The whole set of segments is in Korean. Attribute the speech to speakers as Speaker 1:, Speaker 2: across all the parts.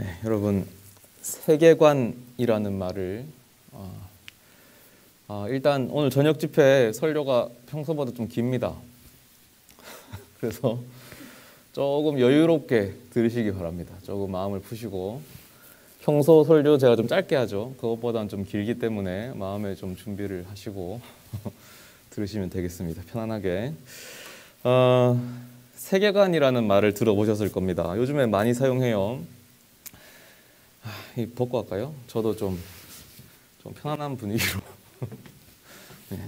Speaker 1: 네, 여러분 세계관이라는 말을 일단 오늘 저녁 집회 설교가 평소보다 좀 깁니다. 그래서 조금 여유롭게 들으시기 바랍니다. 조금 마음을 푸시고 평소 설교 제가 좀 짧게 하죠. 그것보다는 좀 길기 때문에 마음에 좀 준비를 하시고 들으시면 되겠습니다. 편안하게. 세계관이라는 말을 들어보셨을 겁니다. 요즘에 많이 사용해요. 벗고 할까요? 저도 좀 편안한 분위기로. 네.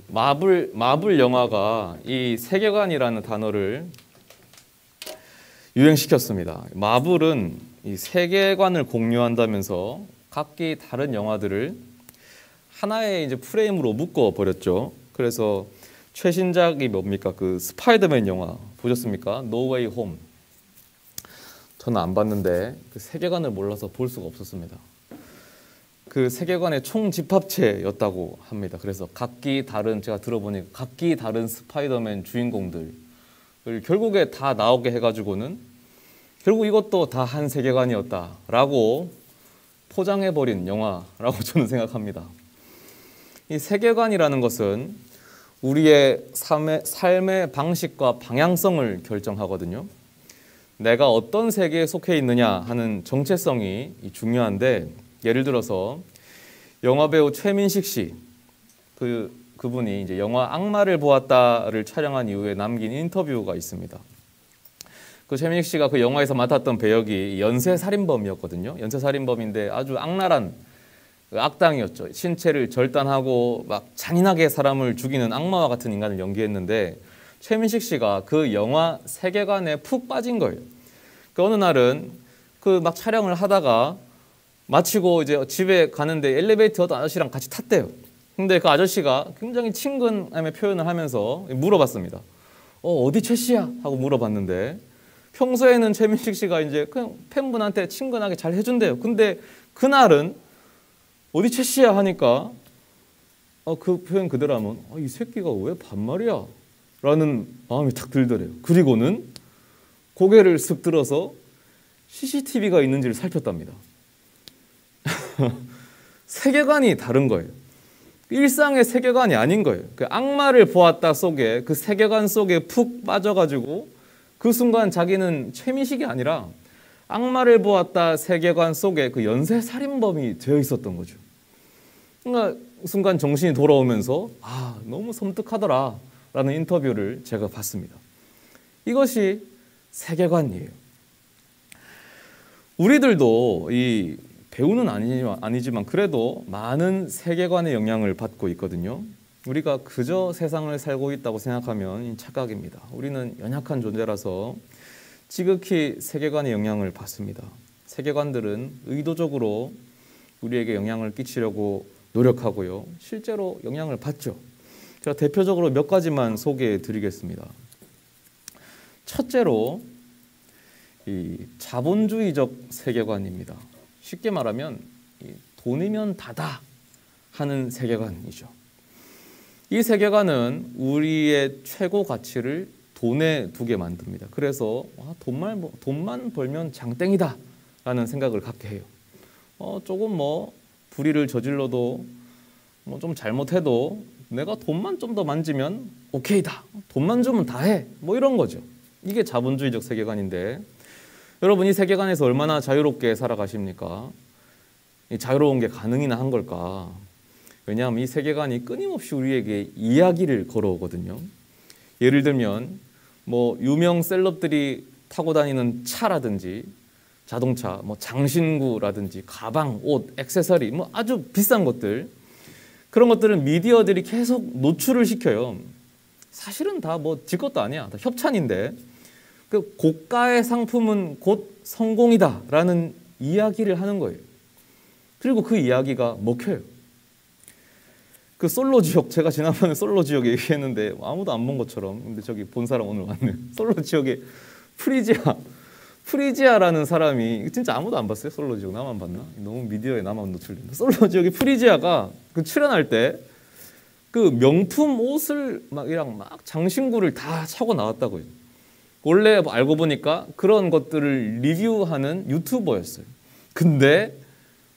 Speaker 1: 마블 영화가 이 세계관이라는 단어를 유행시켰습니다. 마블은 이 세계관을 공유한다면서 각기 다른 영화들을 하나의 이제 프레임으로 묶어 버렸죠. 그래서 최신작이 뭡니까? 그 스파이더맨 영화 보셨습니까? 노 웨이 홈. 저는 안 봤는데 그 세계관을 몰라서 볼 수가 없었습니다. 그 세계관의 총집합체였다고 합니다. 그래서 각기 다른, 제가 들어보니까 각기 다른 스파이더맨 주인공들을 결국에 다 나오게 해가지고는 결국 이것도 다 한 세계관이었다라고 포장해버린 영화라고 저는 생각합니다. 이 세계관이라는 것은 우리의 삶의 방식과 방향성을 결정하거든요. 내가 어떤 세계에 속해 있느냐 하는 정체성이 중요한데, 예를 들어서 영화배우 최민식 씨, 그분이 이제 영화 악마를 보았다를 촬영한 이후에 남긴 인터뷰가 있습니다. 그 최민식 씨가 그 영화에서 맡았던 배역이 연쇄살인범이었거든요. 연쇄살인범인데 아주 악랄한 악당이었죠. 신체를 절단하고 막 잔인하게 사람을 죽이는 악마와 같은 인간을 연기했는데, 최민식 씨가 그 영화 세계관에 푹 빠진 거예요. 그 어느 날은 그 막 촬영을 하다가 마치고 이제 집에 가는데 엘리베이터 어떤 아저씨랑 같이 탔대요. 근데 그 아저씨가 굉장히 친근함의 표현을 하면서 물어봤습니다. 어디 최 씨야? 하고 물어봤는데, 평소에는 최민식 씨가 이제 그냥 팬분한테 친근하게 잘 해준대요. 근데 그날은 어디 최 씨야? 하니까 그 표현 그대로 하면 이 새끼가 왜 반말이야? 라는 마음이 탁 들더래요. 그리고는 고개를 쓱 들어서 CCTV가 있는지를 살폈답니다. 세계관이 다른 거예요. 일상의 세계관이 아닌 거예요. 그 악마를 보았다 속에, 그 세계관 속에 푹 빠져가지고 그 순간 자기는 최민식이 아니라 악마를 보았다 세계관 속에 그 연쇄살인범이 되어 있었던 거죠. 그러니까 순간 정신이 돌아오면서 너무 섬뜩하더라 라는 인터뷰를 제가 봤습니다. 이것이 세계관이에요. 우리들도 이 배우는 아니지만 그래도 많은 세계관의 영향을 받고 있거든요. 우리가 그저 세상을 살고 있다고 생각하면 착각입니다. 우리는 연약한 존재라서 지극히 세계관의 영향을 받습니다. 세계관들은 의도적으로 우리에게 영향을 끼치려고 노력하고요. 실제로 영향을 받죠. 제가 대표적으로 몇 가지만 소개해 드리겠습니다. 첫째로 이 자본주의적 세계관입니다. 쉽게 말하면 돈이면 다다 하는 세계관이죠. 이 세계관은 우리의 최고 가치를 돈에 두게 만듭니다. 그래서 돈만 벌면 장땡이다 라는 생각을 갖게 해요. 조금 불의를 저질러도 좀 잘못해도 내가 돈만 좀 더 만지면 오케이다. 돈만 주면 다 해. 이런 거죠. 이게 자본주의적 세계관인데, 여러분 이 세계관에서 얼마나 자유롭게 살아가십니까? 이 자유로운 게 가능이나 한 걸까? 왜냐하면 이 세계관이 끊임없이 우리에게 이야기를 걸어오거든요. 예를 들면 유명 셀럽들이 타고 다니는 차라든지 자동차, 장신구라든지 가방, 옷, 액세서리, 아주 비싼 것들, 그런 것들은 미디어들이 계속 노출을 시켜요. 사실은 다 지 것도 아니야. 다 협찬인데 그 고가의 상품은 곧 성공이다라는 이야기를 하는 거예요. 그리고 그 이야기가 먹혀요. 그 솔로지옥, 제가 지난번에 솔로지옥 얘기했는데 아무도 안 본 것처럼, 근데 저기 본 사람 오늘 왔네요. 솔로지옥에 프리지아라는 사람이, 진짜 아무도 안 봤어요? 솔로지옥 나만 봤나? 너무 미디어에 나만 노출된다. 솔로지옥의 프리지아가 그 출연할 때 그 명품 옷을 막 장신구를 다 차고 나왔다고요. 원래 알고 보니까 그런 것들을 리뷰하는 유튜버였어요. 근데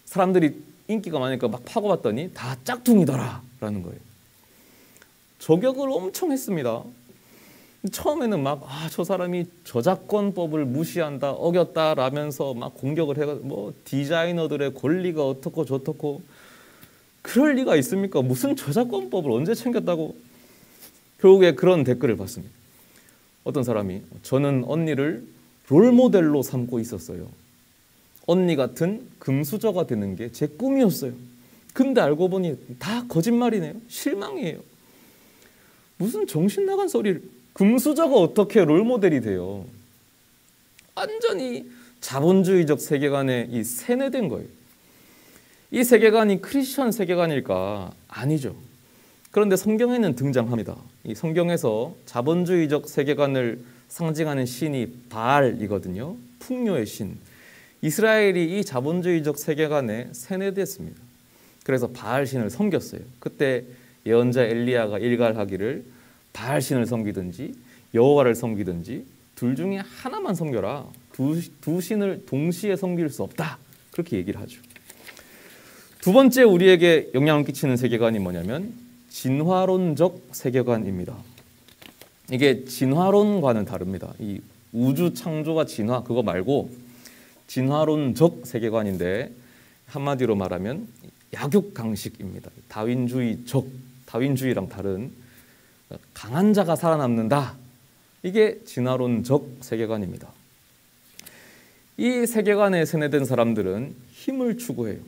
Speaker 1: 사람들이 인기가 많으니까 막 파고 봤더니 다 짝퉁이더라 라는 거예요. 저격을 엄청 했습니다. 처음에는 막 저 사람이 저작권법을 무시한다, 어겼다 라면서 막 공격을 해가지고 뭐 디자이너들의 권리가 어떻고 저떻고, 그럴 리가 있습니까? 무슨 저작권법을 언제 챙겼다고. 결국에 그런 댓글을 봤습니다. 어떤 사람이 저는 언니를 롤모델로 삼고 있었어요. 언니 같은 금수저가 되는 게 제 꿈이었어요. 근데 알고 보니 다 거짓말이네요. 실망이에요. 무슨 정신 나간 소리를. 금수저가 어떻게 롤모델이 돼요. 완전히 자본주의적 세계관에 이 세뇌된 거예요. 이 세계관이 크리스천 세계관일까? 아니죠. 그런데 성경에는 등장합니다. 이 성경에서 자본주의적 세계관을 상징하는 신이 바알이거든요. 풍요의 신. 이스라엘이 이 자본주의적 세계관에 세뇌됐습니다. 그래서 바알 신을 섬겼어요. 그때 예언자 엘리야가 일갈하기를 바알 신을 섬기든지 여호와를 섬기든지 둘 중에 하나만 섬겨라. 두 신을 동시에 섬길 수 없다. 그렇게 얘기를 하죠. 두 번째 우리에게 영향을 끼치는 세계관이 뭐냐면 진화론적 세계관입니다. 이게 진화론과는 다릅니다. 이 우주 창조와 진화 그거 말고 진화론적 세계관인데 한마디로 말하면 약육강식입니다. 다윈주의랑 다른 강한 자가 살아남는다. 이게 진화론적 세계관입니다. 이 세계관에 세뇌된 사람들은 힘을 추구해요.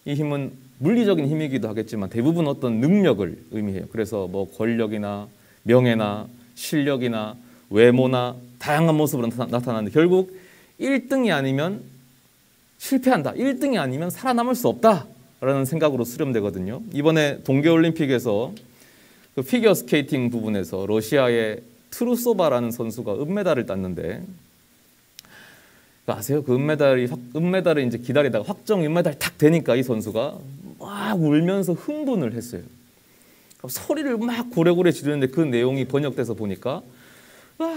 Speaker 1: 이 힘은 물리적인 힘이기도 하겠지만 대부분 어떤 능력을 의미해요. 그래서 뭐 권력이나 명예나 실력이나 외모나 다양한 모습으로 나타나는데 결국 1등이 아니면 실패한다. 1등이 아니면 살아남을 수 없다라는 생각으로 수렴되거든요. 이번에 동계올림픽에서 그 피겨 스케이팅 부분에서 러시아의 트루소바라는 선수가 은메달을 땄는데 아세요? 그 은메달을 이제 기다리다가 확정 은메달 탁 되니까 이 선수가 막 울면서 흥분을 했어요. 소리를 막 고래고래 지르는데 그 내용이 번역돼서 보니까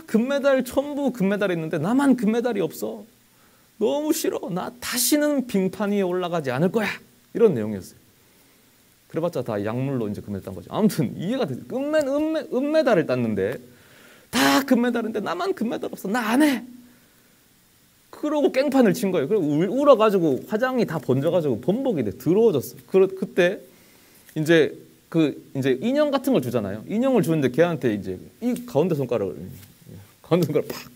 Speaker 1: 금메달 전부 금메달이 있는데 나만 금메달이 없어. 너무 싫어. 나 다시는 빙판 위에 올라가지 않을 거야. 이런 내용이었어요. 그래봤자 다 약물로 이제 금메달 딴 거죠. 아무튼 이해가 되죠. 은메달을 땄는데 다 금메달인데 나만 금메달 없어. 나 안 해. 그러고 깽판을 친 거예요. 그리고 울어가지고 화장이 다 번져가지고 범벅이 돼 더러워졌어. 그때 이제 이제 인형 같은 걸 주잖아요. 인형을 주는데 걔한테 이제 이 가운데 손가락을 팍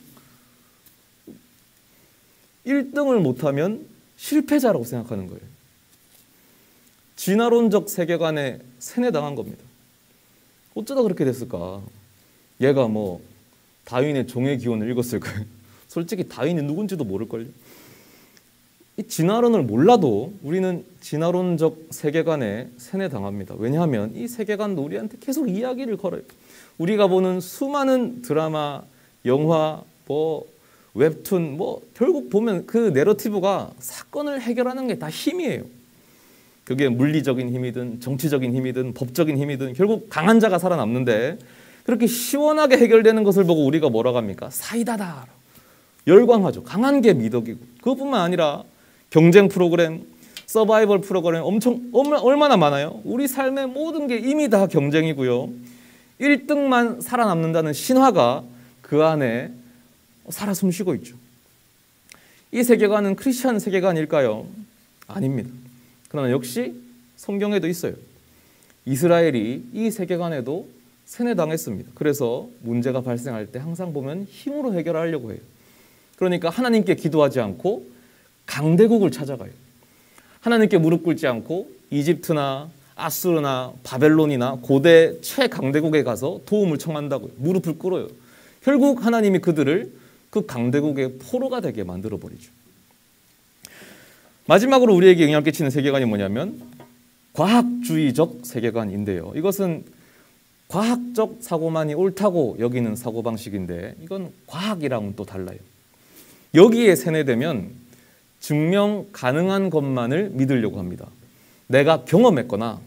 Speaker 1: 1등을 못하면 실패자라고 생각하는 거예요. 진화론적 세계관에 세뇌당한 겁니다. 어쩌다 그렇게 됐을까? 얘가 뭐 다윈의 종의 기원을 읽었을까요? 솔직히 다윈이 누군지도 모를걸요. 이 진화론을 몰라도 우리는 진화론적 세계관에 세뇌당합니다. 왜냐하면 이 세계관도 우리한테 계속 이야기를 걸어요. 우리가 보는 수많은 드라마, 영화, 웹툰 결국 보면 그 내러티브가 사건을 해결하는 게 다 힘이에요. 그게 물리적인 힘이든 정치적인 힘이든 법적인 힘이든 결국 강한 자가 살아남는데 그렇게 시원하게 해결되는 것을 보고 우리가 뭐라고 합니까? 사이다다. 열광하죠. 강한 게 미덕이고. 그것뿐만 아니라 경쟁 프로그램, 서바이벌 프로그램 얼마나 많아요. 우리 삶의 모든 게 이미 다 경쟁이고요. 1등만 살아남는다는 신화가 그 안에 살아 숨쉬고 있죠. 이 세계관은 크리스천 세계관일까요? 아닙니다. 그러나 역시 성경에도 있어요. 이스라엘이 이 세계관에도 세뇌당했습니다. 그래서 문제가 발생할 때 항상 보면 힘으로 해결하려고 해요. 그러니까 하나님께 기도하지 않고 강대국을 찾아가요. 하나님께 무릎 꿇지 않고 이집트나 아수르나 바벨론이나 고대 최강대국에 가서 도움을 청한다고요. 무릎을 꿇어요. 결국 하나님이 그들을 그 강대국의 포로가 되게 만들어버리죠. 마지막으로 우리에게 영향을 끼치는 세계관이 뭐냐면 과학주의적 세계관인데요. 이것은 과학적 사고만이 옳다고 여기는 사고방식인데 이건 과학이랑은 또 달라요. 여기에 세뇌되면 증명 가능한 것만을 믿으려고 합니다. 내가 경험했거나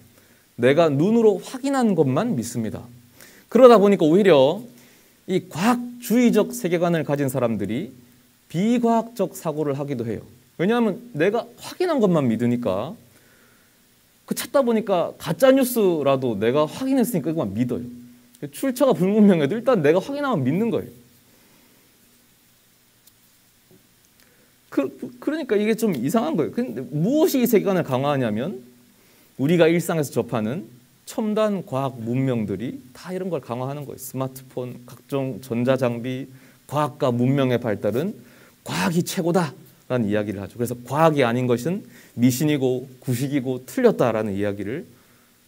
Speaker 1: 내가 눈으로 확인한 것만 믿습니다. 그러다 보니까 오히려 이 과학주의적 세계관을 가진 사람들이 비과학적 사고를 하기도 해요. 왜냐하면 내가 확인한 것만 믿으니까, 그 찾다 보니까 가짜 뉴스라도 내가 확인했으니까 그만 믿어요. 출처가 불분명해도 일단 내가 확인하면 믿는 거예요. 그러니까 이게 좀 이상한 거예요. 근데 무엇이 이 세계관을 강화하냐면 우리가 일상에서 접하는 첨단 과학 문명들이 다 이런 걸 강화하는 거예요. 스마트폰, 각종 전자장비, 과학과 문명의 발달은 과학이 최고다라는 이야기를 하죠. 그래서 과학이 아닌 것은 미신이고 구식이고 틀렸다라는 이야기를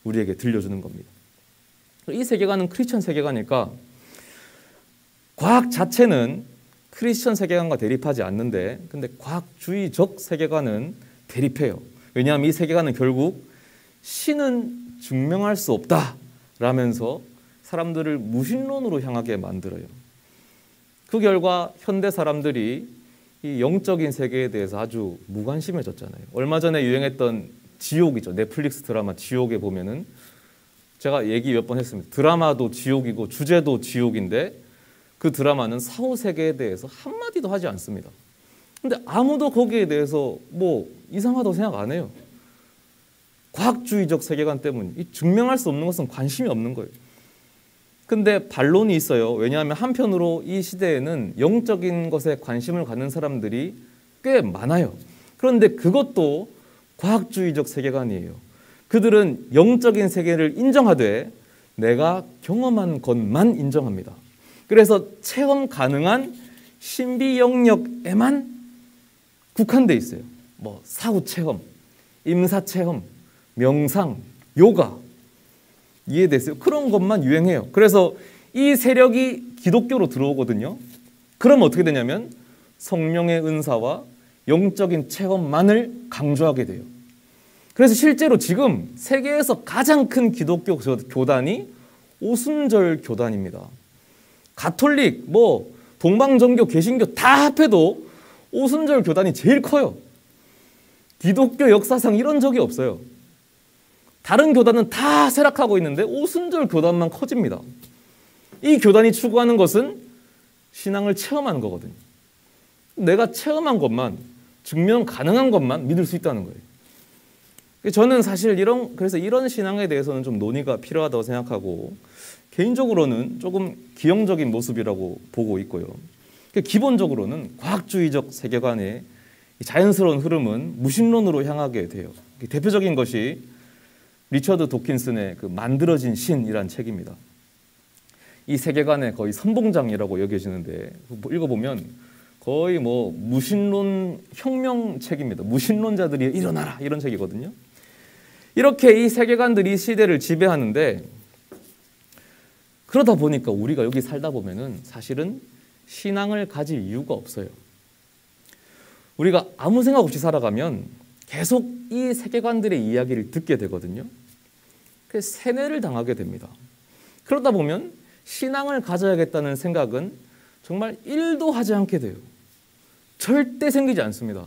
Speaker 1: 우리에게 들려주는 겁니다. 이 세계관은 크리스천 세계관이니까 과학 자체는 크리스천 세계관과 대립하지 않는데, 근데 과학주의적 세계관은 대립해요. 왜냐하면 이 세계관은 결국 신은 증명할 수 없다라면서 사람들을 무신론으로 향하게 만들어요. 그 결과 현대 사람들이 이 영적인 세계에 대해서 아주 무관심해졌잖아요. 얼마 전에 유행했던 지옥이죠. 넷플릭스 드라마 지옥에 보면은 제가 얘기 몇 번 했습니다. 드라마도 지옥이고 주제도 지옥인데 그 드라마는 사후 세계에 대해서 한마디도 하지 않습니다. 근데 아무도 거기에 대해서 뭐 이상하다고 생각 안 해요. 과학주의적 세계관 때문에 이 증명할 수 없는 것은 관심이 없는 거예요. 근데 반론이 있어요. 왜냐하면 한편으로 이 시대에는 영적인 것에 관심을 갖는 사람들이 꽤 많아요. 그런데 그것도 과학주의적 세계관이에요. 그들은 영적인 세계를 인정하되 내가 경험한 것만 인정합니다. 그래서 체험 가능한 신비 영역에만 국한돼 있어요. 뭐 사후 체험, 임사 체험, 명상, 요가, 이해됐어요? 그런 것만 유행해요. 그래서 이 세력이 기독교로 들어오거든요. 그럼 어떻게 되냐면 성령의 은사와 영적인 체험만을 강조하게 돼요. 그래서 실제로 지금 세계에서 가장 큰 기독교 교단이 오순절 교단입니다. 가톨릭, 뭐 동방정교, 개신교 다 합해도 오순절 교단이 제일 커요. 기독교 역사상 이런 적이 없어요. 다른 교단은 다 쇠락하고 있는데 오순절 교단만 커집니다. 이 교단이 추구하는 것은 신앙을 체험하는 거거든요. 내가 체험한 것만, 증명 가능한 것만 믿을 수 있다는 거예요. 저는 사실 그래서 이런 신앙에 대해서는 좀 논의가 필요하다고 생각하고, 개인적으로는 조금 기형적인 모습이라고 보고 있고요. 기본적으로는 과학주의적 세계관의 자연스러운 흐름은 무신론으로 향하게 돼요. 대표적인 것이 리처드 도킨슨의 그 만들어진 신이란 책입니다. 이 세계관의 거의 선봉장이라고 여겨지는데 읽어보면 거의 뭐 무신론 혁명책입니다. 무신론자들이 일어나라 이런 책이거든요. 이렇게 이 세계관들이 시대를 지배하는데, 그러다 보니까 우리가 여기 살다 보면은 사실은 신앙을 가질 이유가 없어요. 우리가 아무 생각 없이 살아가면 계속 이 세계관들의 이야기를 듣게 되거든요. 그래서 세뇌를 당하게 됩니다. 그러다 보면 신앙을 가져야겠다는 생각은 정말 1도 하지 않게 돼요. 절대 생기지 않습니다.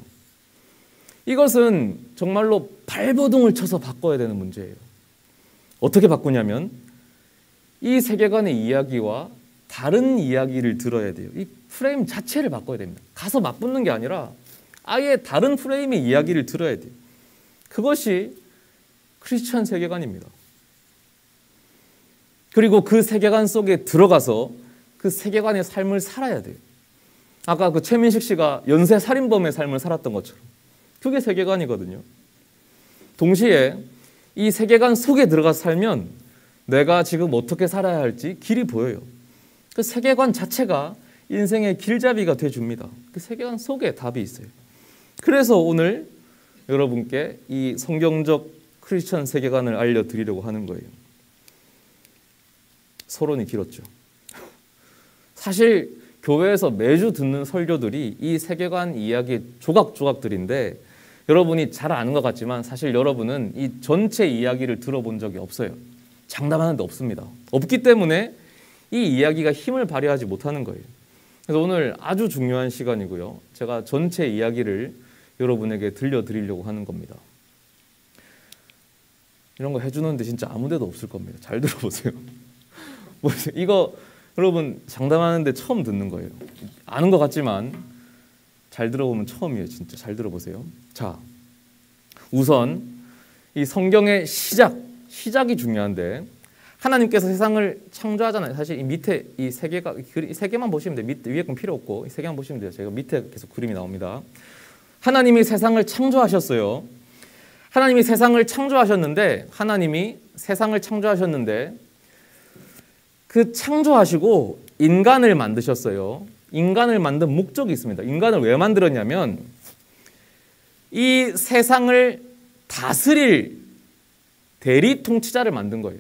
Speaker 1: 이것은 정말로 발버둥을 쳐서 바꿔야 되는 문제예요. 어떻게 바꾸냐면 이 세계관의 이야기와 다른 이야기를 들어야 돼요. 이 프레임 자체를 바꿔야 됩니다. 가서 맞붙는 게 아니라 아예 다른 프레임의 이야기를 들어야 돼요. 그것이 크리스천 세계관입니다. 그리고 그 세계관 속에 들어가서 그 세계관의 삶을 살아야 돼요. 아까 그 최민식 씨가 연쇄 살인범의 삶을 살았던 것처럼 그게 세계관이거든요. 동시에 이 세계관 속에 들어가서 살면 내가 지금 어떻게 살아야 할지 길이 보여요. 그 세계관 자체가 인생의 길잡이가 돼줍니다. 그 세계관 속에 답이 있어요. 그래서 오늘 여러분께 이 성경적 크리스천 세계관을 알려드리려고 하는 거예요. 서론이 길었죠. 사실 교회에서 매주 듣는 설교들이 이 세계관 이야기 조각조각들인데 여러분이 잘 아는 것 같지만 사실 여러분은 이 전체 이야기를 들어본 적이 없어요. 장담하는 데 없습니다. 없기 때문에 이 이야기가 힘을 발휘하지 못하는 거예요. 그래서 오늘 아주 중요한 시간이고요. 제가 전체 이야기를 여러분에게 들려드리려고 하는 겁니다. 이런 거 해주는데 진짜 아무 데도 없을 겁니다. 잘 들어보세요. 이거 여러분 장담하는데 처음 듣는 거예요. 아는 것 같지만 잘 들어보면 처음이에요. 진짜 잘 들어보세요. 자, 우선 이 성경의 시작이 중요한데 하나님께서 세상을 창조하잖아요. 사실 이 밑에 이 세 개만 보시면 돼요. 밑에 위에 건 필요 없고 이 세 개만 보시면 돼요. 제가 밑에 계속 그림이 나옵니다. 하나님이 세상을 창조하셨어요. 하나님이 세상을 창조하셨는데 그 창조하시고 인간을 만드셨어요. 인간을 만든 목적이 있습니다. 인간을 왜 만들었냐면 이 세상을 다스릴 대리 통치자를 만든 거예요.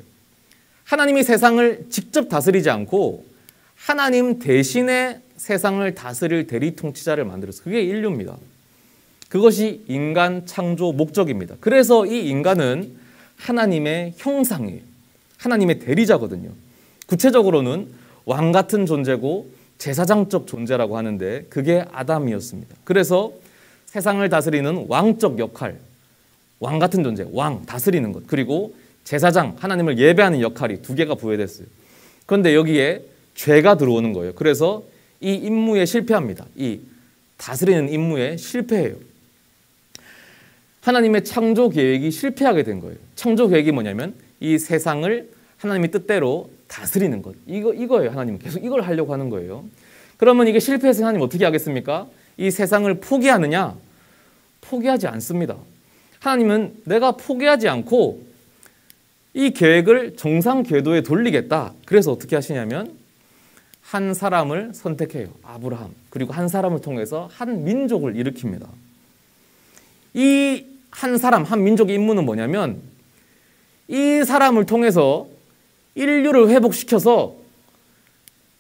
Speaker 1: 하나님이 세상을 직접 다스리지 않고 하나님 대신에 세상을 다스릴 대리 통치자를 만들었어요. 그게 인류입니다. 그것이 인간 창조 목적입니다. 그래서 이 인간은 하나님의 형상이에요. 하나님의 대리자거든요. 구체적으로는 왕 같은 존재고 제사장적 존재라고 하는데 그게 아담이었습니다. 그래서 세상을 다스리는 왕적 역할, 왕 같은 존재, 왕, 다스리는 것, 그리고 제사장, 하나님을 예배하는 역할이 두 개가 부여됐어요. 그런데 여기에 죄가 들어오는 거예요. 그래서 이 임무에 실패합니다. 이 다스리는 임무에 실패해요. 하나님의 창조 계획이 실패하게 된 거예요. 창조 계획이 뭐냐면 이 세상을 하나님의 뜻대로 다스리는 것. 이거예요. 하나님은 계속 이걸 하려고 하는 거예요. 그러면 이게 실패해서 하나님 어떻게 하겠습니까? 이 세상을 포기하느냐? 포기하지 않습니다. 하나님은 내가 포기하지 않고 이 계획을 정상 궤도에 돌리겠다. 그래서 어떻게 하시냐면 한 사람을 선택해요. 아브라함. 그리고 한 사람을 통해서 한 민족을 일으킵니다. 이 한 사람, 한 민족의 임무는 뭐냐면 이 사람을 통해서 인류를 회복시켜서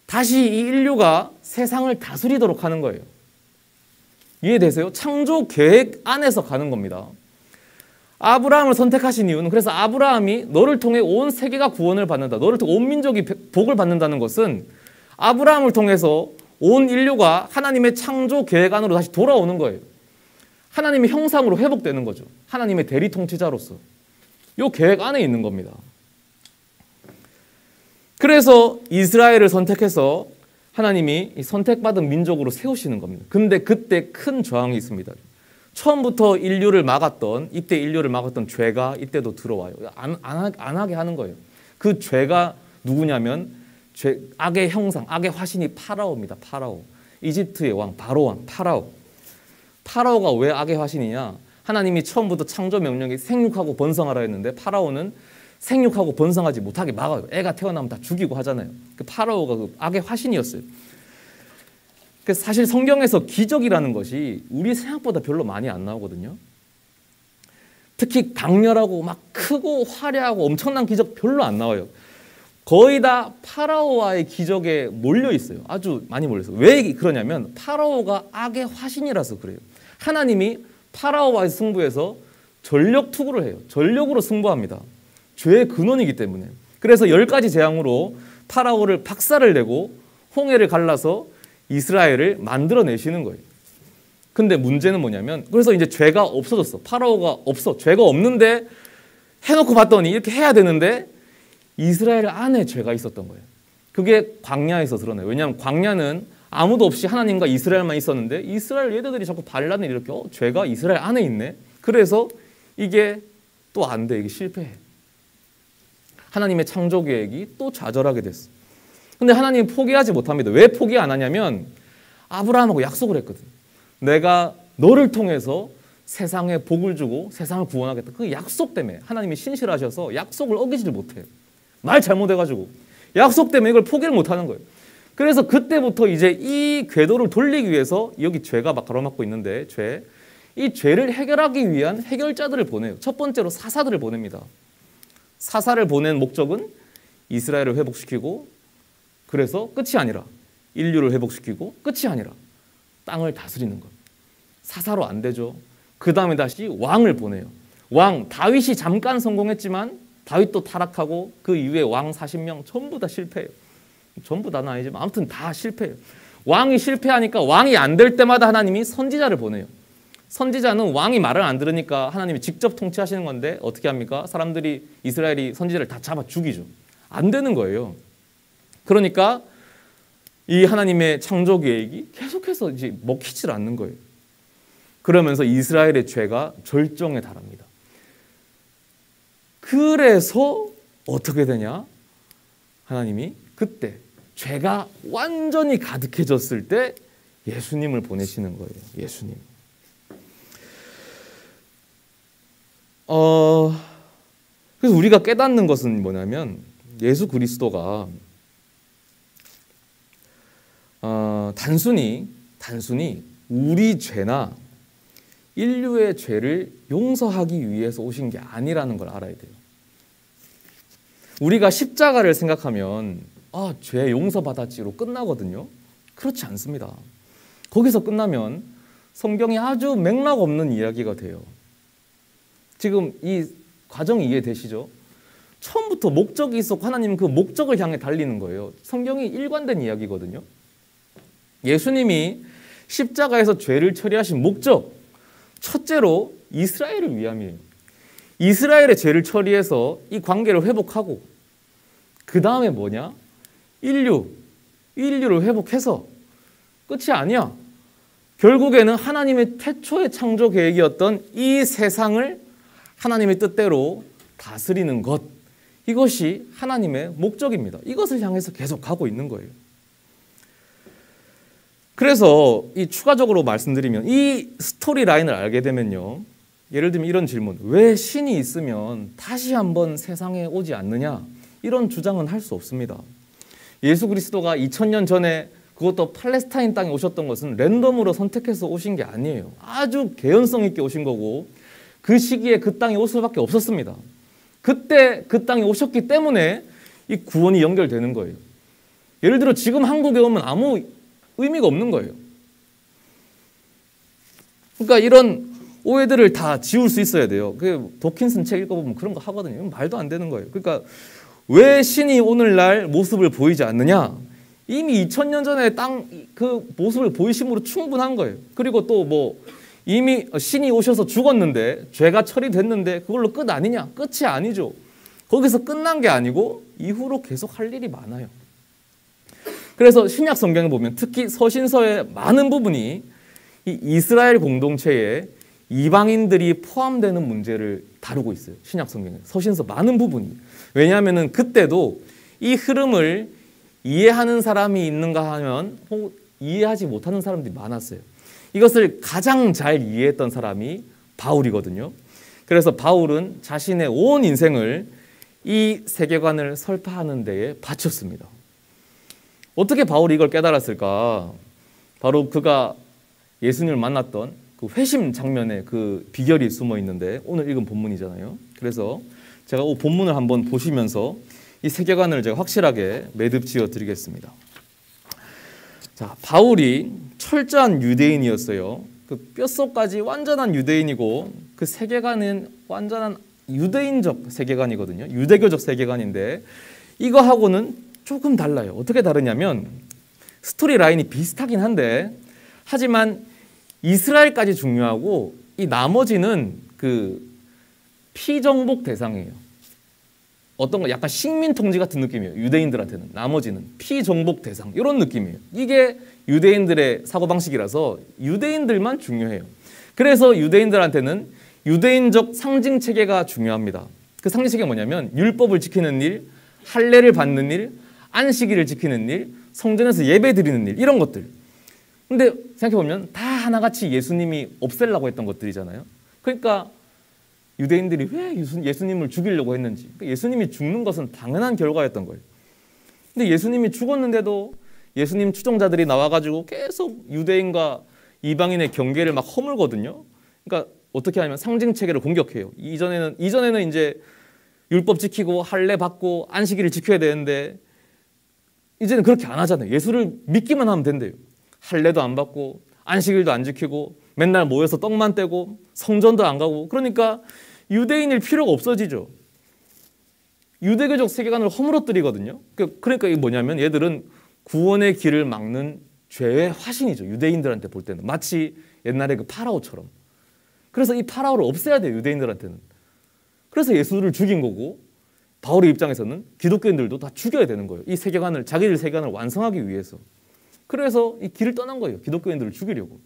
Speaker 1: 다시 이 인류가 세상을 다스리도록 하는 거예요. 이해되세요? 창조 계획 안에서 가는 겁니다. 아브라함을 선택하신 이유는 그래서 아브라함이 너를 통해 온 세계가 구원을 받는다. 너를 통해 온 민족이 복을 받는다는 것은 아브라함을 통해서 온 인류가 하나님의 창조 계획 안으로 다시 돌아오는 거예요. 하나님의 형상으로 회복되는 거죠. 하나님의 대리 통치자로서. 이 계획 안에 있는 겁니다. 그래서 이스라엘을 선택해서 하나님이 선택받은 민족으로 세우시는 겁니다. 근데 그때 큰 저항이 있습니다. 처음부터 인류를 막았던 죄가 이때도 들어와요. 안 하게 하는 거예요. 그 죄가 누구냐면 악의 형상, 악의 화신이 파라오입니다. 파라오. 이집트의 왕, 바로 왕, 파라오. 파라오가 왜 악의 화신이냐? 하나님이 처음부터 창조 명령이 생육하고 번성하라 했는데 파라오는 생육하고 번성하지 못하게 막아요. 애가 태어나면 다 죽이고 하잖아요. 그 파라오가 그 악의 화신이었어요. 그래서 사실 성경에서 기적이라는 것이 우리 생각보다 별로 많이 안 나오거든요. 특히 강렬하고 막 크고 화려하고 엄청난 기적 별로 안 나와요. 거의 다 파라오와의 기적에 몰려 있어요. 아주 많이 몰려 있어요. 왜 그러냐면 파라오가 악의 화신이라서 그래요. 하나님이 파라오와의 승부에서 전력 투구를 해요. 전력으로 승부합니다. 죄의 근원이기 때문에. 그래서 10가지 재앙으로 파라오를 박살을 내고 홍해를 갈라서 이스라엘을 만들어내시는 거예요. 근데 문제는 뭐냐면 그래서 이제 죄가 없어졌어. 파라오가 없어. 죄가 없는데 해놓고 봤더니 이렇게 해야 되는데 이스라엘 안에 죄가 있었던 거예요. 그게 광야에서 드러나요. 왜냐하면 광야는 아무도 없이 하나님과 이스라엘만 있었는데 이스라엘 얘네들이 자꾸 반란을 일으켜 죄가 이스라엘 안에 있네. 그래서 이게 또 안 돼. 이게 실패해. 하나님의 창조 계획이 또 좌절하게 됐어. 근데 하나님이 포기하지 못합니다. 왜 포기 안 하냐면 아브라함하고 약속을 했거든. 내가 너를 통해서 세상에 복을 주고 세상을 구원하겠다. 그 약속 때문에 하나님이 신실하셔서 약속을 어기지를 못해요. 말 잘못해가지고 약속 때문에 이걸 포기를 못하는 거예요. 그래서 그때부터 이제 이 궤도를 돌리기 위해서 여기 죄가 막 가로막고 있는데 이 죄를 해결하기 위한 해결자들을 보내요. 첫 번째로 사사들을 보냅니다. 사사를 보낸 목적은 이스라엘을 회복시키고 그래서 끝이 아니라 인류를 회복시키고 끝이 아니라 땅을 다스리는 것. 사사로 안 되죠. 그 다음에 다시 왕을 보내요. 왕 다윗이 잠깐 성공했지만 다윗도 타락하고 그 이후에 왕 40명 전부 다 실패해요. 전부 다는 아니지만 아무튼 다 실패해요. 왕이 실패하니까 왕이 안 될 때마다 하나님이 선지자를 보내요. 선지자는 왕이 말을 안 들으니까 하나님이 직접 통치하시는 건데 어떻게 합니까? 사람들이 이스라엘이 선지자를 다 잡아 죽이죠. 안 되는 거예요. 그러니까 이 하나님의 창조 계획이 계속해서 이제 먹히질 않는 거예요. 그러면서 이스라엘의 죄가 절정에 달합니다. 그래서 어떻게 되냐? 하나님이 그때 죄가 완전히 가득해졌을 때 예수님을 보내시는 거예요. 예수님. 그래서 우리가 깨닫는 것은 뭐냐면 예수 그리스도가 단순히 우리 죄나 인류의 죄를 용서하기 위해서 오신 게 아니라는 걸 알아야 돼요. 우리가 십자가를 생각하면 죄 용서받았지로 끝나거든요. 그렇지 않습니다. 거기서 끝나면 성경이 아주 맥락 없는 이야기가 돼요. 지금 이 과정이 이해되시죠? 처음부터 목적이 있었고 하나님은 그 목적을 향해 달리는 거예요. 성경이 일관된 이야기거든요. 예수님이 십자가에서 죄를 처리하신 목적, 첫째로 이스라엘을 위함이에요. 이스라엘의 죄를 처리해서 이 관계를 회복하고 그 다음에 뭐냐? 인류를 회복해서 끝이 아니야. 결국에는 하나님의 태초의 창조 계획이었던 이 세상을 하나님의 뜻대로 다스리는 것, 이것이 하나님의 목적입니다. 이것을 향해서 계속 가고 있는 거예요. 그래서 이 추가적으로 말씀드리면 이 스토리 라인을 알게 되면요, 예를 들면 이런 질문, 왜 신이 있으면 다시 한번 세상에 오지 않느냐, 이런 주장은 할 수 없습니다. 예수 그리스도가 2000년 전에 그것도 팔레스타인 땅에 오셨던 것은 랜덤으로 선택해서 오신 게 아니에요. 아주 개연성 있게 오신 거고 그 시기에 그 땅에 올 수밖에 없었습니다. 그때 그 땅에 오셨기 때문에 이 구원이 연결되는 거예요. 예를 들어 지금 한국에 오면 아무 의미가 없는 거예요. 그러니까 이런 오해들을 다 지울 수 있어야 돼요. 그 도킨슨 책 읽어보면 그런 거 하거든요. 말도 안 되는 거예요. 그러니까 왜 신이 오늘날 모습을 보이지 않느냐? 이미 2000년 전에 땅 그 모습을 보이심으로 충분한 거예요. 그리고 또 뭐 이미 신이 오셔서 죽었는데 죄가 처리됐는데 그걸로 끝 아니냐? 끝이 아니죠. 거기서 끝난 게 아니고 이후로 계속 할 일이 많아요. 그래서 신약 성경에 보면 특히 서신서의 많은 부분이 이 이스라엘 공동체에 이방인들이 포함되는 문제를 다루고 있어요. 신약 성경에 서신서 많은 부분이. 왜냐하면 그때도 이 흐름을 이해하는 사람이 있는가 하면 이해하지 못하는 사람들이 많았어요. 이것을 가장 잘 이해했던 사람이 바울이거든요. 그래서 바울은 자신의 온 인생을 이 세계관을 설파하는 데에 바쳤습니다. 어떻게 바울이 이걸 깨달았을까? 바로 그가 예수님을 만났던 그 회심 장면에 그 비결이 숨어 있는데 오늘 읽은 본문이잖아요. 그래서 제가 이 본문을 한번 보시면서 이 세계관을 제가 확실하게 매듭 지어 드리겠습니다. 자, 바울이 철저한 유대인이었어요. 그 뼛속까지 완전한 유대인이고 그 세계관은 완전한 유대인적 세계관이거든요. 유대교적 세계관인데 이거하고는 조금 달라요. 어떻게 다르냐면 스토리 라인이 비슷하긴 한데 하지만 이스라엘까지 중요하고 이 나머지는 그 피정복 대상이에요. 어떤 거 약간 식민 통치 같은 느낌이에요. 유대인들한테는. 나머지는 피정복 대상 이런 느낌이에요. 이게 유대인들의 사고방식이라서 유대인들만 중요해요. 그래서 유대인들한테는 유대인적 상징 체계가 중요합니다. 그 상징 체계가 뭐냐면 율법을 지키는 일, 할례를 받는 일, 안식일을 지키는 일, 성전에서 예배 드리는 일, 이런 것들. 근데 생각해보면 다 하나같이 예수님이 없애려고 했던 것들이잖아요. 그러니까 유대인들이 왜 예수님을 죽이려고 했는지, 예수님이 죽는 것은 당연한 결과였던 거예요. 근데 예수님이 죽었는데도 예수님 추종자들이 나와가지고 계속 유대인과 이방인의 경계를 막 허물거든요. 그러니까 어떻게 하냐면 상징 체계를 공격해요. 이전에는 이제 율법 지키고 할례 받고 안식일을 지켜야 되는데 이제는 그렇게 안 하잖아요. 예수를 믿기만 하면 된대요. 할례도 안 받고 안식일도 안 지키고 맨날 모여서 떡만 떼고 성전도 안 가고, 그러니까 유대인일 필요가 없어지죠. 유대교적 세계관을 허물어뜨리거든요. 그러니까 이게 뭐냐면 얘들은 구원의 길을 막는 죄의 화신이죠. 유대인들한테 볼 때는 마치 옛날에 그 파라오처럼. 그래서 이 파라오를 없애야 돼요. 유대인들한테는. 그래서 예수를 죽인 거고 바울의 입장에서는 기독교인들도 다 죽여야 되는 거예요. 이 세계관을, 자기들 세계관을 완성하기 위해서. 그래서 이 길을 떠난 거예요. 기독교인들을 죽이려고.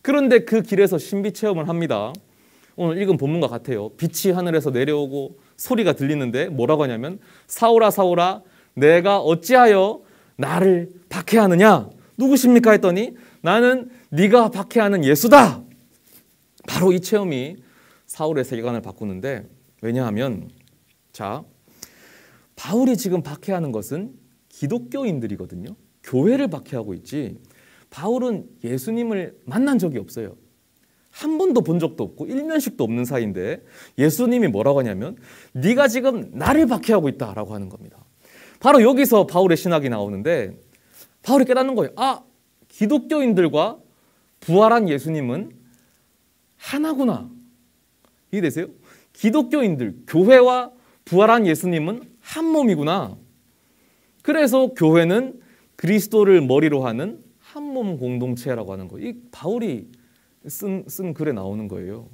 Speaker 1: 그런데 그 길에서 신비 체험을 합니다. 오늘 읽은 본문과 같아요. 빛이 하늘에서 내려오고 소리가 들리는데 뭐라고 하냐면 사울아 사울아 내가 어찌하여 나를 박해하느냐? 누구십니까? 했더니 나는 네가 박해하는 예수다. 바로 이 체험이 사울의 세계관을 바꾸는데, 왜냐하면 자, 바울이 지금 박해하는 것은 기독교인들이거든요. 교회를 박해하고 있지 바울은 예수님을 만난 적이 없어요. 한 번도 본 적도 없고 일면식도 없는 사이인데 예수님이 뭐라고 하냐면 네가 지금 나를 박해하고 있다라고 하는 겁니다. 바로 여기서 바울의 신학이 나오는데 바울이 깨닫는 거예요. 아, 기독교인들과 부활한 예수님은 하나구나. 이해되세요? 기독교인들, 교회와 부활한 예수님은 한 몸이구나. 그래서 교회는 그리스도를 머리로 하는 한 몸 공동체라고 하는 거예요. 이 바울이 쓴 글에 나오는 거예요.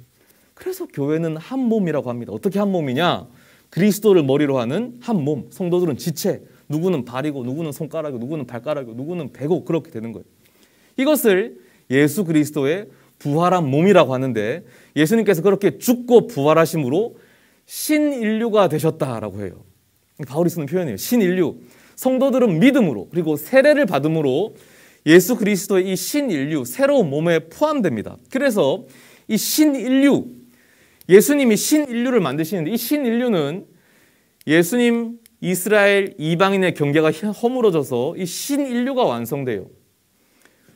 Speaker 1: 그래서 교회는 한 몸이라고 합니다. 어떻게 한 몸이냐? 그리스도를 머리로 하는 한 몸. 성도들은 지체, 누구는 발이고 누구는 손가락이고 누구는 발가락이고 누구는 배고 그렇게 되는 거예요. 이것을 예수 그리스도의 부활한 몸이라고 하는데 예수님께서 그렇게 죽고 부활하심으로 신인류가 되셨다라고 해요. 바울이 쓰는 표현이에요. 신인류. 성도들은 믿음으로 그리고 세례를 받음으로 예수 그리스도의 이 신인류, 새로운 몸에 포함됩니다. 그래서 이 신인류, 예수님이 신인류를 만드시는데 이 신인류는 예수님, 이스라엘, 이방인의 경계가 허물어져서 이 신인류가 완성돼요.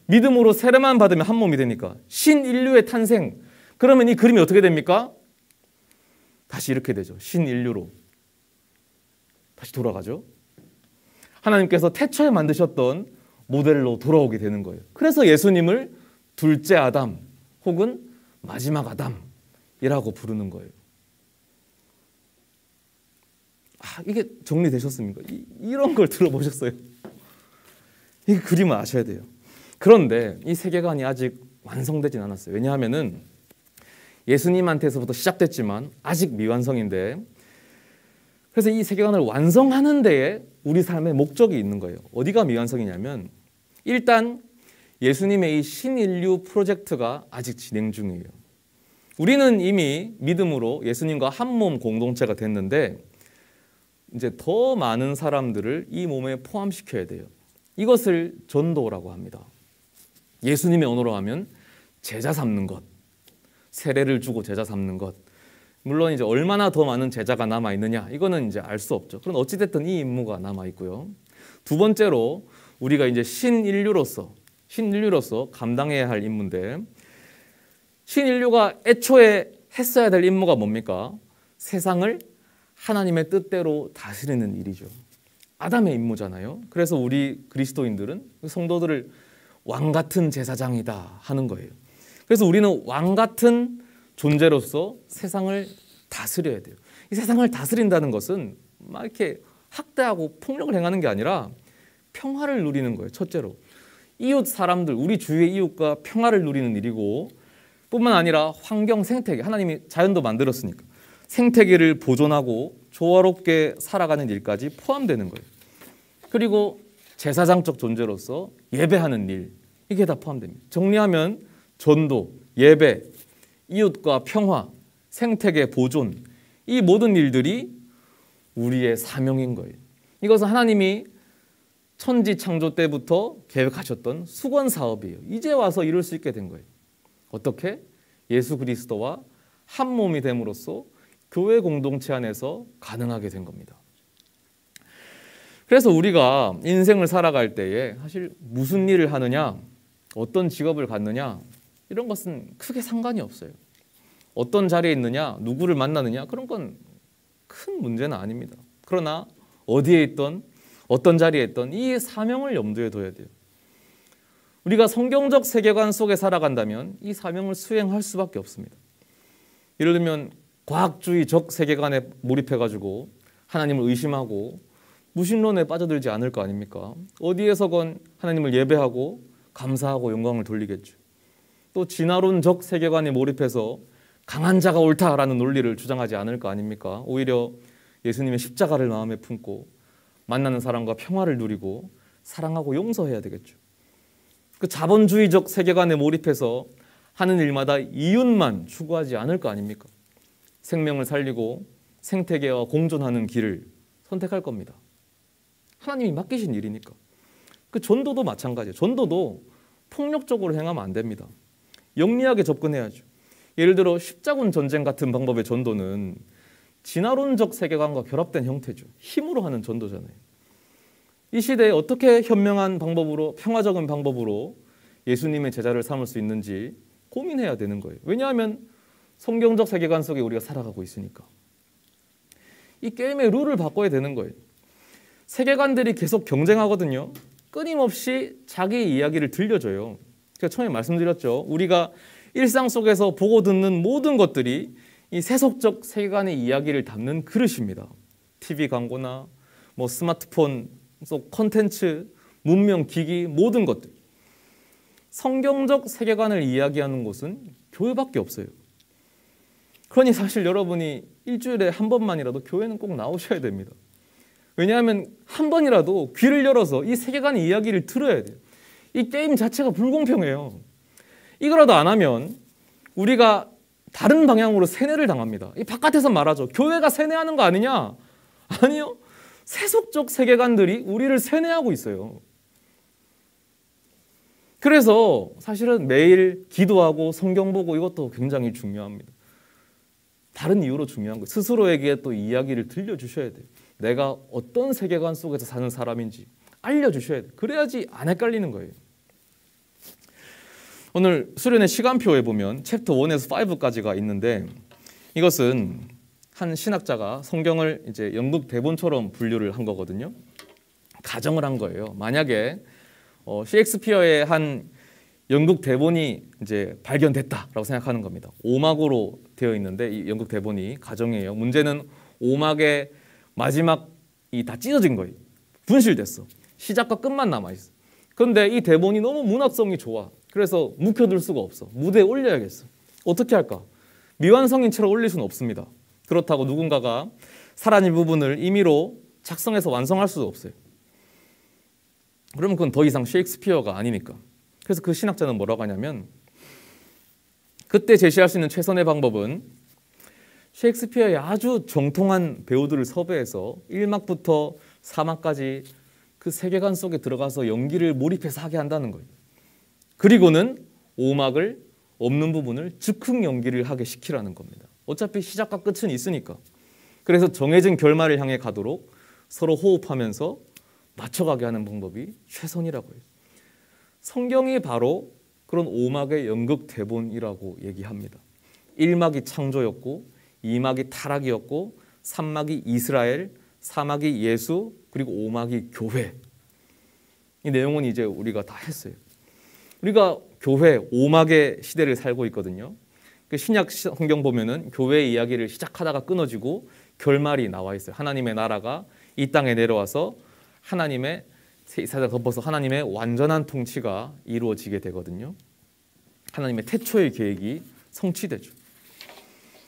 Speaker 1: 믿음으로 세례만 받으면 한 몸이 되니까 신인류의 탄생. 그러면 이 그림이 어떻게 됩니까? 다시 이렇게 되죠. 신인류로 다시 돌아가죠. 하나님께서 태초에 만드셨던 모델로 돌아오게 되는 거예요. 그래서 예수님을 둘째 아담 혹은 마지막 아담이라고 부르는 거예요. 아, 이게 정리되셨습니까? 이런 걸 들어보셨어요? 이 그림을 아셔야 돼요. 그런데 이 세계관이 아직 완성되진 않았어요. 왜냐하면은 예수님한테서부터 시작됐지만 아직 미완성인데, 그래서 이 세계관을 완성하는 데에 우리 삶의 목적이 있는 거예요. 어디가 미완성이냐면 일단 예수님의 이 신인류 프로젝트가 아직 진행 중이에요. 우리는 이미 믿음으로 예수님과 한 몸 공동체가 됐는데 이제 더 많은 사람들을 이 몸에 포함시켜야 돼요. 이것을 전도라고 합니다. 예수님의 언어로 하면 제자 삼는 것, 세례를 주고 제자 삼는 것. 물론 이제 얼마나 더 많은 제자가 남아 있느냐 이거는 이제 알 수 없죠. 그럼 어찌 됐든 이 임무가 남아 있고요. 두 번째로 우리가 이제 신인류로서 감당해야 할 임무인데, 신인류가 애초에 했어야 될 임무가 뭡니까? 세상을 하나님의 뜻대로 다스리는 일이죠. 아담의 임무잖아요. 그래서 우리 그리스도인들은 성도들을 왕 같은 제사장이다 하는 거예요. 그래서 우리는 왕 같은 존재로서 세상을 다스려야 돼요. 이 세상을 다스린다는 것은 막 이렇게 학대하고 폭력을 행하는 게 아니라 평화를 누리는 거예요. 첫째로 이웃 사람들, 우리 주위의 이웃과 평화를 누리는 일이고, 뿐만 아니라 환경, 생태계, 하나님이 자연도 만들었으니까 생태계를 보존하고 조화롭게 살아가는 일까지 포함되는 거예요. 그리고 제사장적 존재로서 예배하는 일, 이게 다 포함됩니다. 정리하면 전도, 예배, 이웃과 평화, 생태계 보존, 이 모든 일들이 우리의 사명인 거예요. 이것은 하나님이 천지 창조 때부터 계획하셨던 수건 사업이에요. 이제 와서 이룰 수 있게 된 거예요. 어떻게? 예수 그리스도와 한 몸이 됨으로써 교회 공동체 안에서 가능하게 된 겁니다. 그래서 우리가 인생을 살아갈 때에 사실 무슨 일을 하느냐, 어떤 직업을 갖느냐 이런 것은 크게 상관이 없어요. 어떤 자리에 있느냐, 누구를 만나느냐 그런 건 큰 문제는 아닙니다. 그러나 어디에 있던 어떤 자리에 있던 이 사명을 염두에 둬야 돼요. 우리가 성경적 세계관 속에 살아간다면 이 사명을 수행할 수밖에 없습니다. 예를 들면 과학주의적 세계관에 몰입해가지고 하나님을 의심하고 무신론에 빠져들지 않을 거 아닙니까? 어디에서건 하나님을 예배하고 감사하고 영광을 돌리겠죠. 또 진화론적 세계관에 몰입해서 강한 자가 옳다라는 논리를 주장하지 않을 거 아닙니까? 오히려 예수님의 십자가를 마음에 품고 만나는 사람과 평화를 누리고 사랑하고 용서해야 되겠죠. 그 자본주의적 세계관에 몰입해서 하는 일마다 이윤만 추구하지 않을 거 아닙니까? 생명을 살리고 생태계와 공존하는 길을 선택할 겁니다. 하나님이 맡기신 일이니까. 그 전도도 마찬가지예요. 전도도 폭력적으로 행하면 안 됩니다. 영리하게 접근해야죠. 예를 들어 십자군 전쟁 같은 방법의 전도는 진화론적 세계관과 결합된 형태죠. 힘으로 하는 전도잖아요. 이 시대에 어떻게 현명한 방법으로, 평화적인 방법으로 예수님의 제자를 삼을 수 있는지 고민해야 되는 거예요. 왜냐하면 성경적 세계관 속에 우리가 살아가고 있으니까. 이 게임의 룰을 바꿔야 되는 거예요. 세계관들이 계속 경쟁하거든요. 끊임없이 자기 이야기를 들려줘요. 제가 처음에 말씀드렸죠. 우리가 일상 속에서 보고 듣는 모든 것들이 이 세속적 세계관의 이야기를 담는 그릇입니다. TV 광고나 뭐 스마트폰 속 콘텐츠, 문명, 기기 모든 것들. 성경적 세계관을 이야기하는 곳은 교회밖에 없어요. 그러니 사실 여러분이 일주일에 한 번만이라도 교회는 꼭 나오셔야 됩니다. 왜냐하면 한 번이라도 귀를 열어서 이 세계관의 이야기를 들어야 돼요. 이 게임 자체가 불공평해요. 이거라도 안 하면 우리가 다른 방향으로 세뇌를 당합니다. 이 바깥에서 말하죠. 교회가 세뇌하는 거 아니냐? 아니요. 세속적 세계관들이 우리를 세뇌하고 있어요. 그래서 사실은 매일 기도하고 성경 보고 이것도 굉장히 중요합니다. 다른 이유로 중요한 거예요. 스스로에게 또 이야기를 들려주셔야 돼요. 내가 어떤 세계관 속에서 사는 사람인지 알려주셔야 돼요. 그래야지 안 헷갈리는 거예요. 오늘 수련회 시간표에 보면 챕터 1에서 5까지가 있는데 이것은 한 신학자가 성경을 이제 연극 대본처럼 분류를 한 거거든요. 가정을 한 거예요. 만약에 셰익스피어의 한 연극 대본이 이제 발견됐다라고 생각하는 겁니다. 5막으로 되어 있는데 이 연극 대본이 가정이에요. 문제는 5막의 마지막이 다 찢어진 거예요. 분실됐어. 시작과 끝만 남아있어. 그런데 이 대본이 너무 문학성이 좋아. 그래서 묵혀둘 수가 없어. 무대에 올려야겠어. 어떻게 할까? 미완성인 채로 올릴 수는 없습니다. 그렇다고 누군가가 사라진 부분을 임의로 작성해서 완성할 수도 없어요. 그러면 그건 더 이상 셰익스피어가 아니니까. 그래서 그 신학자는 뭐라고 하냐면 그때 제시할 수 있는 최선의 방법은 셰익스피어의 아주 정통한 배우들을 섭외해서 1막부터 4막까지 그 세계관 속에 들어가서 연기를 몰입해서 하게 한다는 거예요. 그리고는 5막을 없는 부분을 즉흥 연기를 하게 시키라는 겁니다. 어차피 시작과 끝은 있으니까. 그래서 정해진 결말을 향해 가도록 서로 호흡하면서 맞춰가게 하는 방법이 최선이라고 해요. 성경이 바로 그런 5막의 연극 대본이라고 얘기합니다. 1막이 창조였고 2막이 타락이었고 3막이 이스라엘, 4막이 예수, 그리고 5막이 교회. 이 내용은 이제 우리가 다 했어요. 우리가 교회 5막의 시대를 살고 있거든요. 그 신약 성경 보면은 교회 이야기를 시작하다가 끊어지고 결말이 나와 있어요. 하나님의 나라가 이 땅에 내려와서 하나님의 세상을 덮어서 하나님의 완전한 통치가 이루어지게 되거든요. 하나님의 태초의 계획이 성취되죠.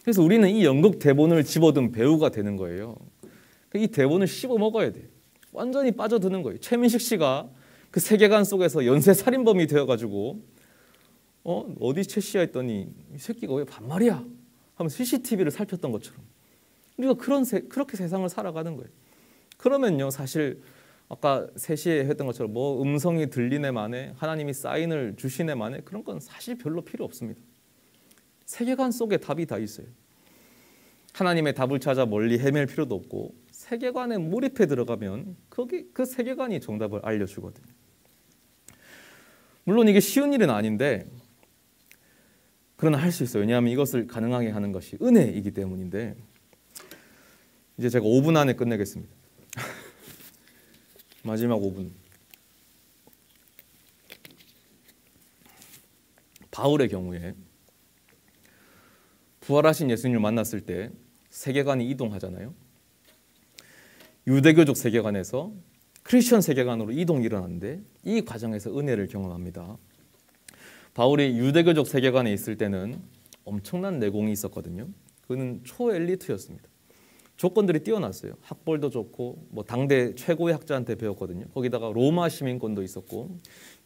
Speaker 1: 그래서 우리는 이 연극 대본을 집어든 배우가 되는 거예요. 이 대본을 씹어 먹어야 돼요. 완전히 빠져드는 거예요. 최민식 씨가 그 세계관 속에서 연쇄 살인범이 되어가지고 어디 최 씨야 했더니 이 새끼가 왜 반말이야? 하면서 CCTV를 살폈던 것처럼 우리가 그렇게 세상을 살아가는 거예요. 그러면요 사실 아까 3시에 했던 것처럼 뭐 음성이 들리네 마네 하나님이 사인을 주시네 마네 그런 건 사실 별로 필요 없습니다. 세계관 속에 답이 다 있어요. 하나님의 답을 찾아 멀리 헤맬 필요도 없고 세계관에 몰입해 들어가면 그 세계관이 정답을 알려주거든요. 물론 이게 쉬운 일은 아닌데 그러나 할 수 있어요. 왜냐하면 이것을 가능하게 하는 것이 은혜이기 때문인데 이제 제가 5분 안에 끝내겠습니다. 마지막 5분. 바울의 경우에 부활하신 예수님을 만났을 때 세계관이 이동하잖아요. 유대교적 세계관에서 크리스천 세계관으로 이동이 일어나는데 이 과정에서 은혜를 경험합니다. 바울이 유대교적 세계관에 있을 때는 엄청난 내공이 있었거든요. 그는 초엘리트였습니다. 조건들이 뛰어났어요. 학벌도 좋고 뭐 당대 최고의 학자한테 배웠거든요. 거기다가 로마 시민권도 있었고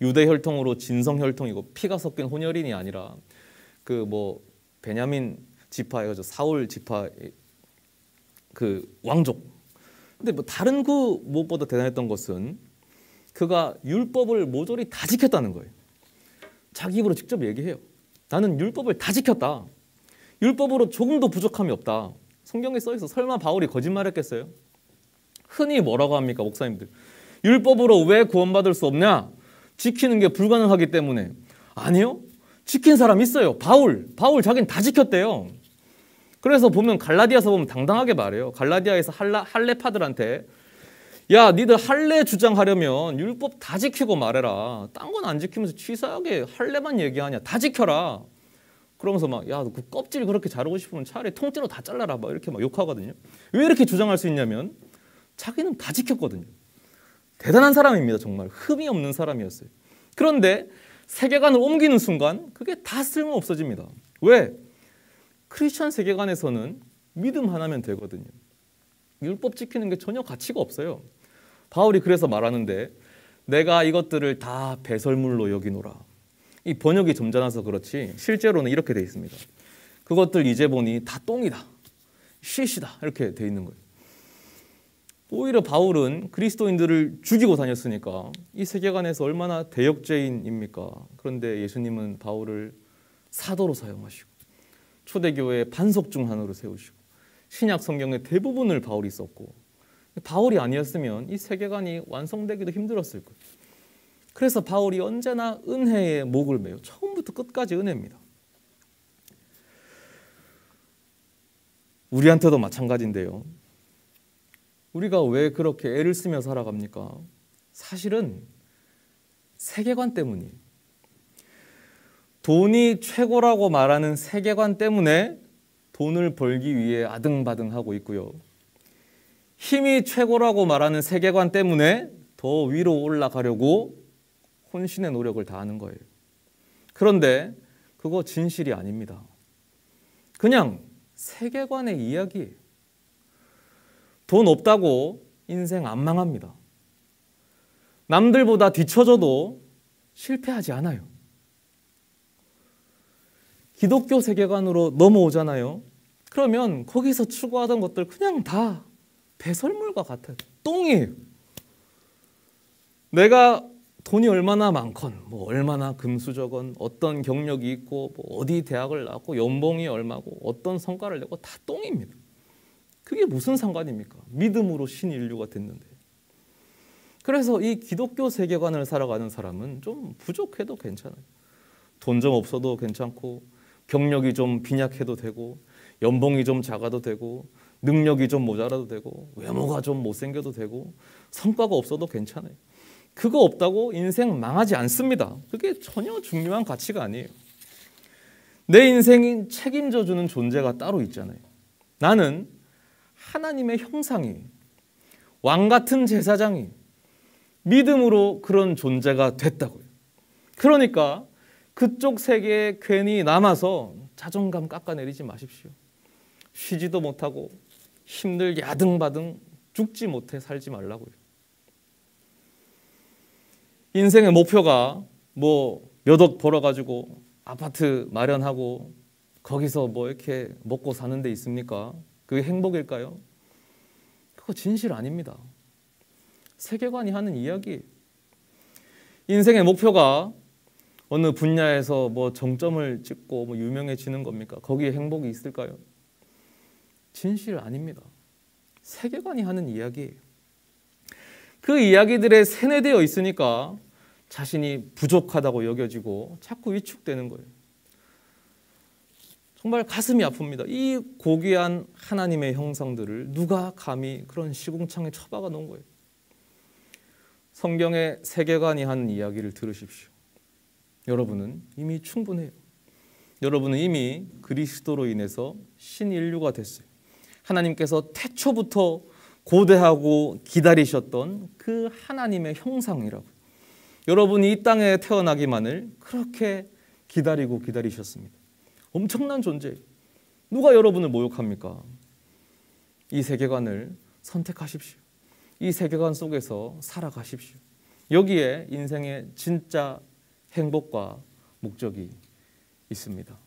Speaker 1: 유대 혈통으로 진성 혈통이고 피가 섞인 혼혈인이 아니라 그 뭐 베냐민 지파여서 사울 지파 그 왕족. 근데 뭐 다른 그 무엇보다 대단했던 것은 그가 율법을 모조리 다 지켰다는 거예요. 자기 입으로 직접 얘기해요. 나는 율법을 다 지켰다. 율법으로 조금도 부족함이 없다. 성경에 써 있어. 설마 바울이 거짓말했겠어요? 흔히 뭐라고 합니까, 목사님들? 율법으로 왜 구원받을 수 없냐? 지키는 게 불가능하기 때문에. 아니요. 지킨 사람 있어요. 바울 자기는 다 지켰대요. 그래서 보면 갈라디아서 보면 당당하게 말해요. 갈라디아에서 할례파들한테 야, 니들 할례 주장하려면 율법 다 지키고 말해라. 딴 건 안 지키면서 치사하게 할례만 얘기하냐. 다 지켜라. 그러면서 막 야, 그 껍질 그렇게 자르고 싶으면 차라리 통째로 다 잘라라. 막 이렇게 막 욕하거든요. 왜 이렇게 주장할 수 있냐면 자기는 다 지켰거든요. 대단한 사람입니다. 정말 흠이 없는 사람이었어요. 그런데 세계관을 옮기는 순간 그게 다 쓸모 없어집니다. 왜? 크리스천 세계관에서는 믿음 하나면 되거든요. 율법 지키는 게 전혀 가치가 없어요. 바울이 그래서 말하는데 내가 이것들을 다 배설물로 여기노라. 이 번역이 점잖아서 그렇지 실제로는 이렇게 돼 있습니다. 그것들 이제 보니 다 똥이다. 쉿이다. 이렇게 돼 있는 거예요. 오히려 바울은 그리스도인들을 죽이고 다녔으니까 이 세계관에서 얼마나 대역죄인입니까? 그런데 예수님은 바울을 사도로 사용하시고 초대교회의 반석 중 하나로 세우시고 신약 성경의 대부분을 바울이 썼고 바울이 아니었으면 이 세계관이 완성되기도 힘들었을 거예요. 그래서 바울이 언제나 은혜에 목을 매요. 처음부터 끝까지 은혜입니다. 우리한테도 마찬가지인데요. 우리가 왜 그렇게 애를 쓰며 살아갑니까? 사실은 세계관 때문이에요. 돈이 최고라고 말하는 세계관 때문에 돈을 벌기 위해 아등바등하고 있고요. 힘이 최고라고 말하는 세계관 때문에 더 위로 올라가려고 혼신의 노력을 다하는 거예요. 그런데 그거 진실이 아닙니다. 그냥 세계관의 이야기예요. 돈 없다고 인생 안 망합니다. 남들보다 뒤처져도 실패하지 않아요. 기독교 세계관으로 넘어오잖아요. 그러면 거기서 추구하던 것들 그냥 다 배설물과 같아요. 똥이에요. 내가 돈이 얼마나 많건 뭐 얼마나 금수저건 어떤 경력이 있고 뭐 어디 대학을 나왔고 연봉이 얼마고 어떤 성과를 내고 다 똥입니다. 그게 무슨 상관입니까? 믿음으로 신인류가 됐는데. 그래서 이 기독교 세계관을 살아가는 사람은 좀 부족해도 괜찮아요. 돈 좀 없어도 괜찮고 경력이 좀 빈약해도 되고 연봉이 좀 작아도 되고 능력이 좀 모자라도 되고 외모가 좀 못생겨도 되고 성과가 없어도 괜찮아요. 그거 없다고 인생 망하지 않습니다. 그게 전혀 중요한 가치가 아니에요. 내 인생인 책임져주는 존재가 따로 있잖아요. 나는 하나님의 형상이 왕 같은 제사장이 믿음으로 그런 존재가 됐다고요. 그러니까 그쪽 세계에 괜히 남아서 자존감 깎아내리지 마십시오. 쉬지도 못하고 힘들 야등바등 죽지 못해 살지 말라고요. 인생의 목표가 뭐 몇 억 벌어가지고 아파트 마련하고 거기서 뭐 이렇게 먹고 사는 데 있습니까? 그게 행복일까요? 그거 진실 아닙니다. 세계관이 하는 이야기. 인생의 목표가 어느 분야에서 뭐 정점을 찍고 뭐 유명해지는 겁니까? 거기에 행복이 있을까요? 진실 아닙니다. 세계관이 하는 이야기예요. 그 이야기들에 세뇌되어 있으니까 자신이 부족하다고 여겨지고 자꾸 위축되는 거예요. 정말 가슴이 아픕니다. 이 고귀한 하나님의 형상들을 누가 감히 그런 시궁창에 처박아 놓은 거예요. 성경의 세계관이 하는 이야기를 들으십시오. 여러분은 이미 충분해요. 여러분은 이미 그리스도로 인해서 신인류가 됐어요. 하나님께서 태초부터 고대하고 기다리셨던 그 하나님의 형상이라고. 여러분이 이 땅에 태어나기만을 그렇게 기다리고 기다리셨습니다. 엄청난 존재예요. 누가 여러분을 모욕합니까? 이 세계관을 선택하십시오. 이 세계관 속에서 살아가십시오. 여기에 인생의 진짜 행복과 목적이 있습니다.